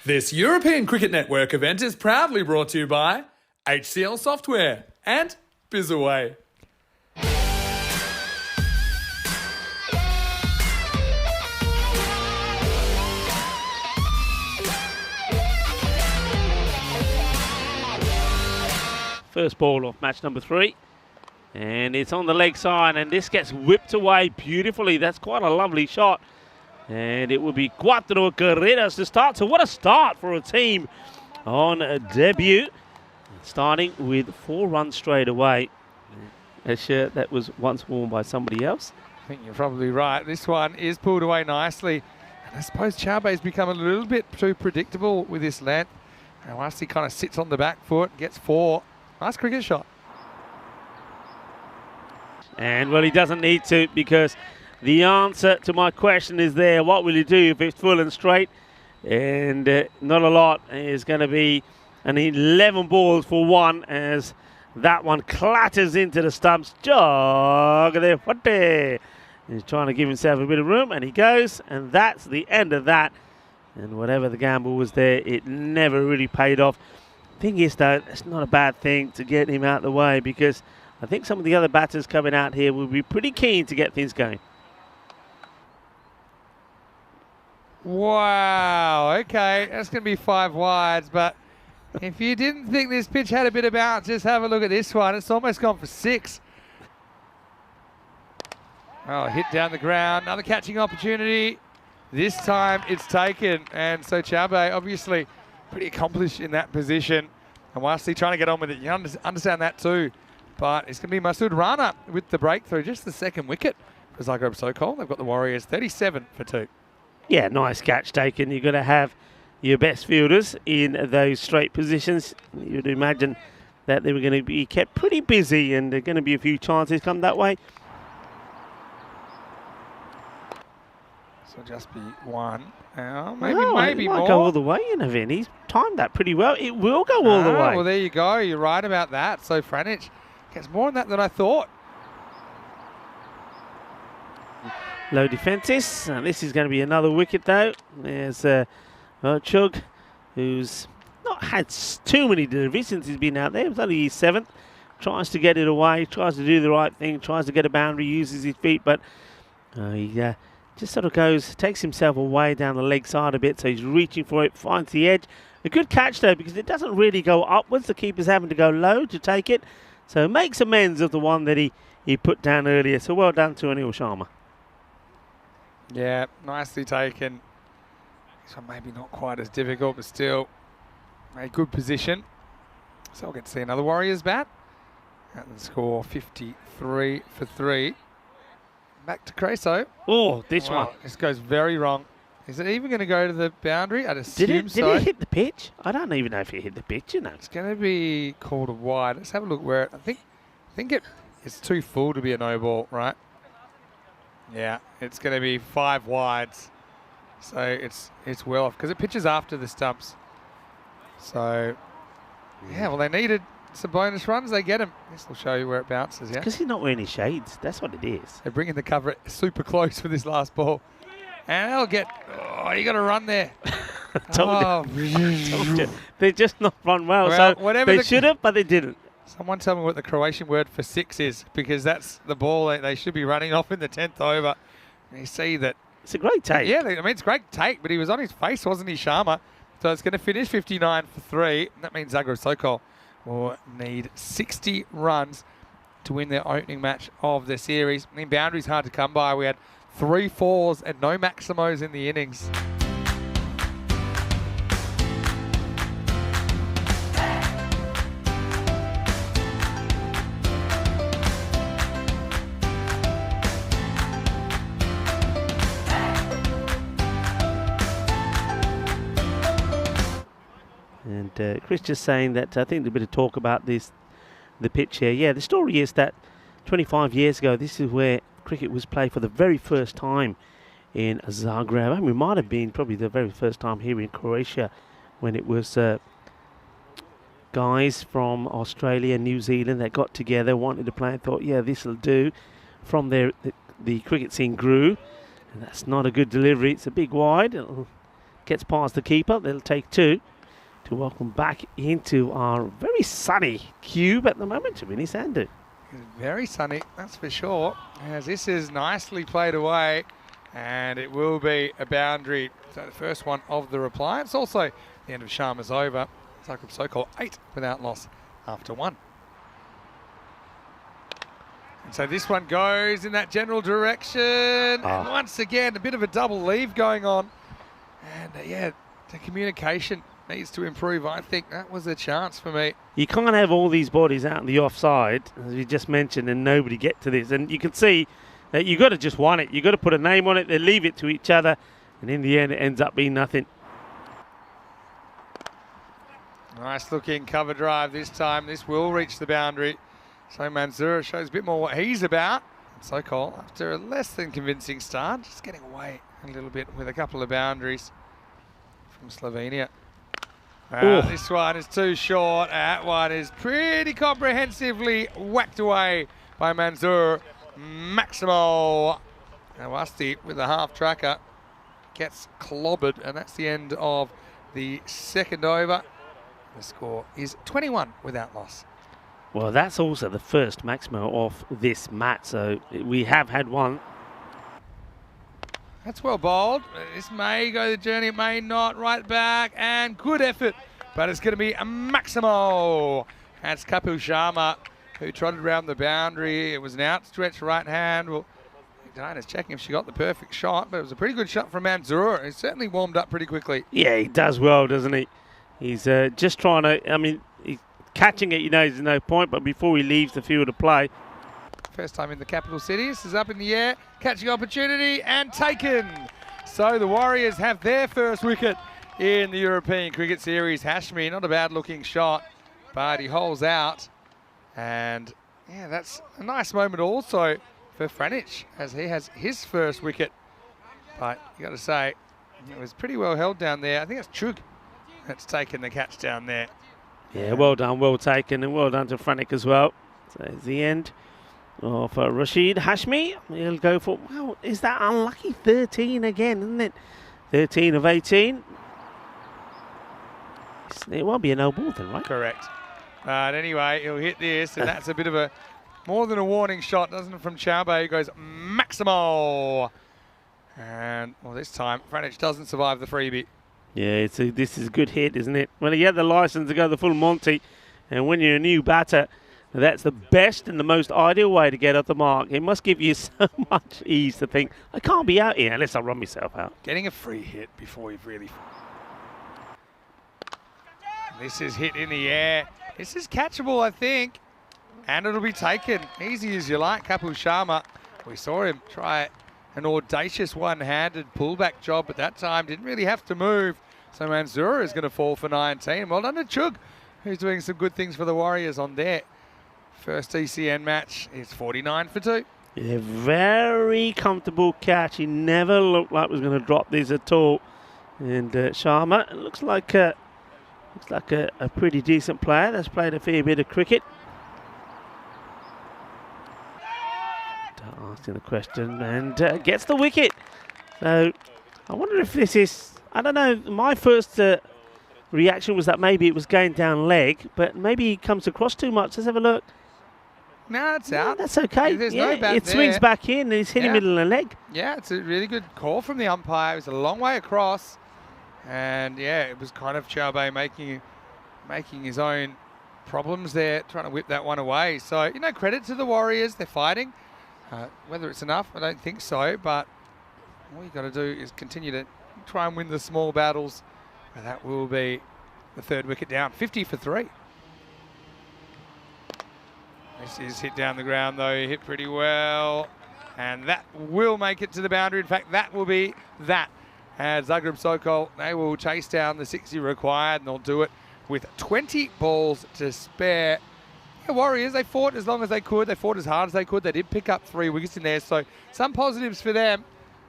This European Cricket Network event is proudly brought to you by HCL Software and Bizaway. First ball of match number 3. And it's on the leg side, and this gets whipped away beautifully. That's quite a lovely shot. And it will be cuatro carreras to start. So what a start for a team on a debut. Starting with 4 runs straight away. A shirt that was once worn by somebody else. I think you're probably right. This one is pulled away nicely. And I suppose Chabe's become a little bit too predictable with this length. And once he kind of sits on the back foot, gets 4. Nice cricket shot. And, well, he doesn't need to, because the answer to my question is there. What will he do if it's full and straight? And not a lot. Is going to be an 11 balls for 1 as that one clatters into the stumps. Jog there, Fate. He's trying to give himself a bit of room, and he goes, and that's the end of that. And whatever the gamble was there, it never really paid off. Thing is, though, it's not a bad thing to get him out of the way, because I think some of the other batters coming out here will be pretty keen to get things going. Wow, okay, that's going to be 5 wides, but if you didn't think this pitch had a bit of bounce, just have a look at this one. It's almost gone for 6. Oh, hit down the ground, another catching opportunity. This time it's taken, and so Chabe obviously pretty accomplished in that position. And whilst he's trying to get on with it, you understand that too. But it's going to be Masood Rana with the breakthrough, just the second wicket for Zagreb Sokol. They've got the Warriors 37 for 2. Yeah, nice catch taken. You've got to have your best fielders in those straight positions. You'd imagine that they were going to be kept pretty busy, and there are going to be a few chances come that way. So just be 1. Maybe it might more. go all the way, you know, Vin. He's timed that pretty well. It will go all the way. Well, there you go. You're right about that. So Franich gets more on that than I thought. Low defences. This is going to be another wicket, though. There's Chug, who's not had too many deliveries since he's been out there. It was only his 7th. Tries to get it away, tries to do the right thing, tries to get a boundary, uses his feet, but he just sort of goes, takes himself away down the leg side a bit, so he's reaching for it, finds the edge. A good catch, though, because it doesn't really go upwards. The keeper's having to go low to take it, so makes amends of the one that he put down earlier. So well done to Anil Sharma. Yeah, nicely taken. This one maybe not quite as difficult, but still a good position. So we'll get to see another Warriors bat. At the score 53 for 3. Back to Creso. Oh, this one. This goes very wrong. Is it even going to go to the boundary? I'd assume so. Did it hit the pitch? I don't even know if it hit the pitch, you know. It's going to be called a wide. Let's have a look where I think it's too full to be a no ball, right? Yeah, it's going to be 5 wides. So it's well off because it pitches after the stumps. So, yeah, well, they needed some bonus runs. They get them. This will show you where it bounces, yeah? Because he's not wearing his shades. That's what it is. They're bringing the cover super close for this last ball. And they'll get... Oh, you got to run there. Told you. They just not run well. So they should have, but they didn't. Someone tell me what the Croatian word for 6 is, because that's the ball they should be running off in the 10th over. And you see that... It's a great take. Yeah, I mean, it's a great take, but he was on his face, wasn't he, Sharma? So it's going to finish 59 for 3. And that means Zagreb Sokol will need 60 runs to win their opening match of the series. I mean, boundaries hard to come by. We had 3 4s and no maximos in the innings. And Chris just saying that I think there's a bit of talk about the pitch here. Yeah, the story is that 25 years ago, this is where cricket was played for the very first time in Zagreb. I mean, it might have been probably the very first time here in Croatia when it was guys from Australia and New Zealand that got together, wanted to play and thought, yeah, this will do. From there, the cricket scene grew. And that's not a good delivery. It's a big wide. It'll gets past the keeper. They'll take 2 to welcome back into our very sunny cube at the moment, Vinny Sandu. Very sunny, that's for sure. As this is nicely played away, and it will be a boundary. So the first one of the reply. It's also the end of Sharma's over. Zagreb Sokol 8 without loss after 1. And so this one goes in that general direction. And once again, a bit of a double leave going on. And yeah, the communication needs to improve. I think that was a chance for me. You can't have all these bodies out on the offside, as we just mentioned, and nobody get to this. And you can see that you've got to just want it. You've got to put a name on it. They leave it to each other. And in the end, it ends up being nothing. Nice looking cover drive this time. This will reach the boundary. So Mansour shows a bit more what he's about. And Sokol, after a less than convincing start, just getting away a little bit with a couple of boundaries from Slovenia. This one is too short. That one is pretty comprehensively whacked away by Mansour. Maximo Awasti with a half tracker gets clobbered, and that's the end of the second over. The score is 21 without loss. Well, that's also the first Maximo of this match, so we have had one. That's well bowled. This may go the journey, it may not. Right back, and good effort. But it's going to be a Maximo. That's Kapil Sharma, who trotted around the boundary. It was an outstretched right hand. Well, Diana's checking if she got the perfect shot, but it was a pretty good shot from Mansour. He certainly warmed up pretty quickly. Yeah, he does well, doesn't he? He's just trying to, I mean, he's catching it, you know, there's no point, but before he leaves the field of play. First time in the capital city. This is up in the air, catching opportunity and taken. So the Warriors have their first wicket in the European Cricket Series. Hashmi, not a bad looking shot, but he holes out. And yeah, that's a nice moment also for Franic as he has his first wicket. But you got to say, it was pretty well held down there. I think it's Chug that's taken the catch down there. Yeah, well done, well taken, and well done to Franic as well. So it's the end of Rashid Hashmi. He'll go for, well, is that unlucky 13 again, isn't it? 13 of 18. It won't be a no ball then, right? Correct. But anyway, he'll hit this, and that's a bit of a more than a warning shot, doesn't it, from Chaube, who goes Maximo. And, well, this time, Franic doesn't survive the freebie. Yeah, this is a good hit, isn't it? Well, he had the license to go the full Monty, and when you're a new batter, that's the best and the most ideal way to get at the mark. It must give you so much ease to think, I can't be out here unless I run myself out. Getting a free hit before you've really... This is hit in the air. This is catchable, I think, and it'll be taken. Easy as you like, Kapil Sharma. We saw him try an audacious one-handed pullback job, but that time didn't really have to move. So Mansour is going to fall for 19. Well done to Chug, who's doing some good things for the Warriors on their first ECN match. It's 49 for 2. Yeah, very comfortable catch. He never looked like he was going to drop these at all. And Sharma, it looks like a pretty decent player that's played a fair bit of cricket. Asking the question and gets the wicket. So I wonder if this is, I don't know, my first reaction was that maybe it was going down leg, but maybe he comes across too much. Let's have a look. No, it's out. That's okay. There's yeah, no bat it swings back in and he's hitting middle of the leg. Yeah, it's a really good call from the umpire. It was a long way across. And yeah, it was kind of Chaube making his own problems there, trying to whip that one away. So, you know, credit to the Warriors. They're fighting. Whether it's enough, I don't think so. But all you got to do is continue to try and win the small battles. And that will be the third wicket down. 50 for 3. This is hit down the ground, though. Hit pretty well. And that will make it to the boundary. In fact, that will be that. And Zagreb Sokol, they will chase down the 60 required, and they'll do it with 20 balls to spare. The Warriors, they fought as long as they could. They fought as hard as they could. They did pick up 3 wickets in there, so some positives for them.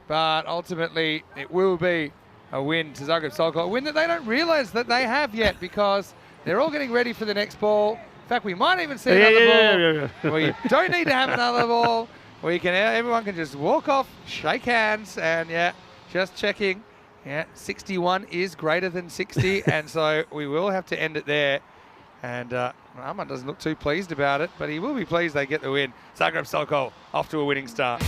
But ultimately, it will be a win to Zagreb Sokol. A win that they don't realise that they have yet, because they're all getting ready for the next ball. In fact, we might even see another ball. Well, you don't need to have another ball. Where everyone can just walk off, shake hands, and yeah, just checking Yeah, 61 is greater than 60, and so we will have to end it there. And Rahman doesn't look too pleased about it, but he will be pleased they get the win. Zagreb Sokol off to a winning start.